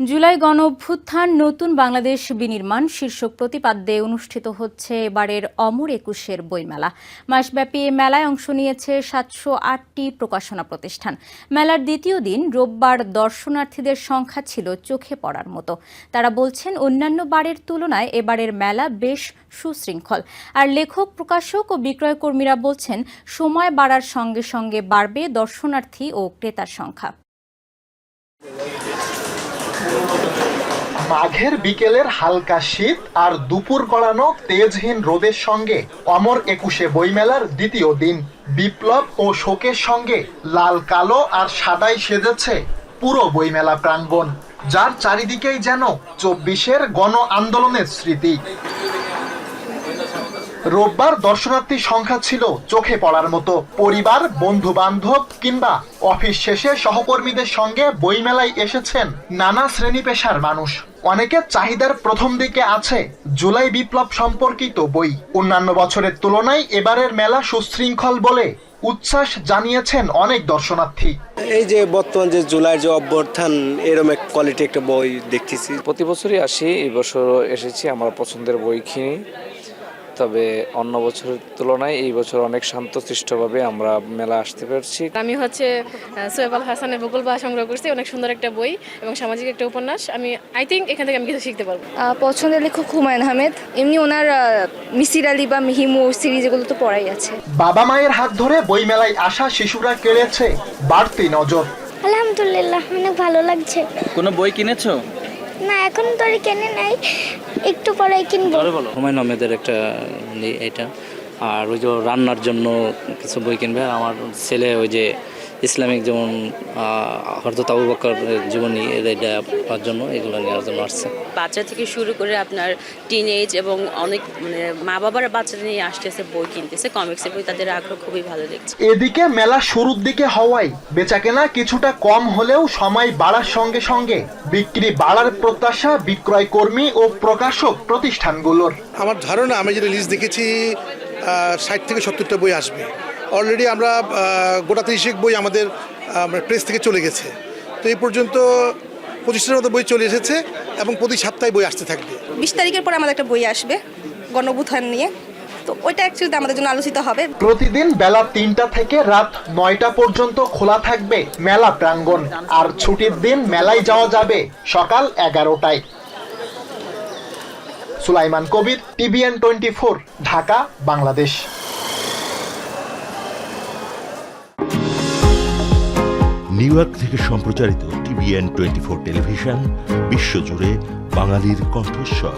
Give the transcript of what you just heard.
জুলাই গণঅভ্যুত্থান নতুন বাংলাদেশ বিনির্মাণ শীর্ষক প্রতিপাদ্যে অনুষ্ঠিত হচ্ছে এবারের অমর একুশের বইমেলা। মাসব্যাপী এ মেলায় অংশ নিয়েছে ৭০৮টি প্রকাশনা প্রতিষ্ঠান। মেলার দ্বিতীয় দিন রোববার দর্শনার্থীদের সংখ্যা ছিল চোখে পড়ার মতো। তারা বলছেন অন্যান্য বারের তুলনায় এবারের মেলা বেশ সুশৃঙ্খল। আর লেখক, প্রকাশক ও বিক্রয়কর্মীরা বলছেন সময় বাড়ার সঙ্গে সঙ্গে বাড়বে দর্শনার্থী ও ক্রেতার সংখ্যা। মাঘের বিকেলের হালকা শীত আর দুপুর গড়ানো তেজহীন রোদের সঙ্গে অমর একুশে বইমেলার দ্বিতীয় দিন বিপ্লব ও শোকের সঙ্গে লাল কালো আর সাদায় সেজেছে পুরো বইমেলা প্রাঙ্গণ, যার চারিদিকেই যেন ২৪-এর গণ আন্দোলনের স্মৃতি। রোববার দর্শনার্থী সংখ্যা ছিল চোখে পড়ার মতো। পরিবার, বন্ধু বান্ধব কিংবা অফিস শেষে সহকর্মীদের সঙ্গে বইমেলায় এসেছেন নানা শ্রেণী পেশার মানুষ। অনেকের চাহিদার প্রথম দিকে আছে জুলাই বিপ্লব সম্পর্কিত বই। অন্যান্য বছরের তুলনায় এবারের মেলা সুশৃঙ্খল বলে উচ্ছ্বাস জানিয়েছেন অনেক দর্শনার্থী। এই যে বর্তমান যে জুলাইয়ের যে অভ্যুত্থান, এরকম এক কোয়ালিটি একটা বই দেখতেছি। প্রতি বছরই আসি, এই বছর এসেছি, আমার পছন্দের বই কিনি। তবে অন্য বছরের তুলনায় এই বছর অনেক শান্তশিষ্টভাবে আমরা মেলা আসতে পারছি। আমি সোয়েব আল হাসানের বকুল বাহা সংগ্রহ করছি, অনেক সুন্দর একটা বই এবং সামাজিক একটা উপন্যাস। আই থিঙ্ক এখান থেকে আমি কিছু শিখতে পারবো। পছন্দের লেখক হুমায়ুন আহমেদ। এমনি ওনার মিসির আলী বা মিহিমু সিরিজ এগুলো তো পড়াই আছে। বাবা মায়ের হাত ধরে বইমেলায় আসা শিশুরা কেড়েছে বাড়তি নজর। আলহামদুলিল্লাহ, অনেক ভালো লাগছে। কোনো বই কিনেছো? না, এখন তো আর কেনে নাই, একটু পরে কিনবো। হুমায়ুন আহমেদের একটা এটা, আর ওই যে রান্নার জন্য কিছু বই কিনবে। আমার ছেলে ওই যে ইসলামিক যেমন হযরত আবু বকর জীবনী, এটা পড়ার জন্য, এগুলো নেওয়ার জন্য আসছে। বাচ্চা থেকে শুরু করে আপনার টিনেজ এবং অনেক মা বাবারা বাচ্চাদের নিয়ে আসতেছে, বই কিনতেছে, কমিক্সের বই, তাদের আগ্রহ খুবই ভালো দেখছে। এদিকে মেলা শুরুর দিকে হওয়ায় বেচাকেনা কিছুটা কম হলেও সময় বাড়ার সঙ্গে সঙ্গে বিক্রি বাড়ার প্রত্যাশা বিক্রয় কর্মী ও প্রকাশক প্রতিষ্ঠানগুলোর। আমার ধারণা, আমি যেটা লিস্ট দেখেছি, ৬০ থেকে ৭০টা বই আসবে। অলরেডি আমরা গোটা ৩০ বই আমাদের প্রেস থেকে চলে গেছে। তো এই পর্যন্ত ২৫টার মতো বই চলে এসেছে এবং প্রতি সপ্তাহে বই আসতে থাকবে। ২০ তারিখের পরে আমাদের একটা বই আসবে গণঅভ্যুত্থান নিয়ে, তো ওইটা অ্যাকচুয়ালি আমাদের জন্য আলোচিত হবে। প্রতিদিন বেলা ৩টা থেকে রাত ৯টা পর্যন্ত খোলা থাকবে মেলা প্রাঙ্গণ, আর ছুটির দিন মেলায় যাওয়া যাবে সকাল ১১টায়। সুলাইমান কবির, TVN 24, Dhaka, Bangladesh. New York থেকে সম্প্রচারিত TVN 24 টেলিভিশন বিশ্বজুড়ে বাঙালির কণ্ঠস্বর।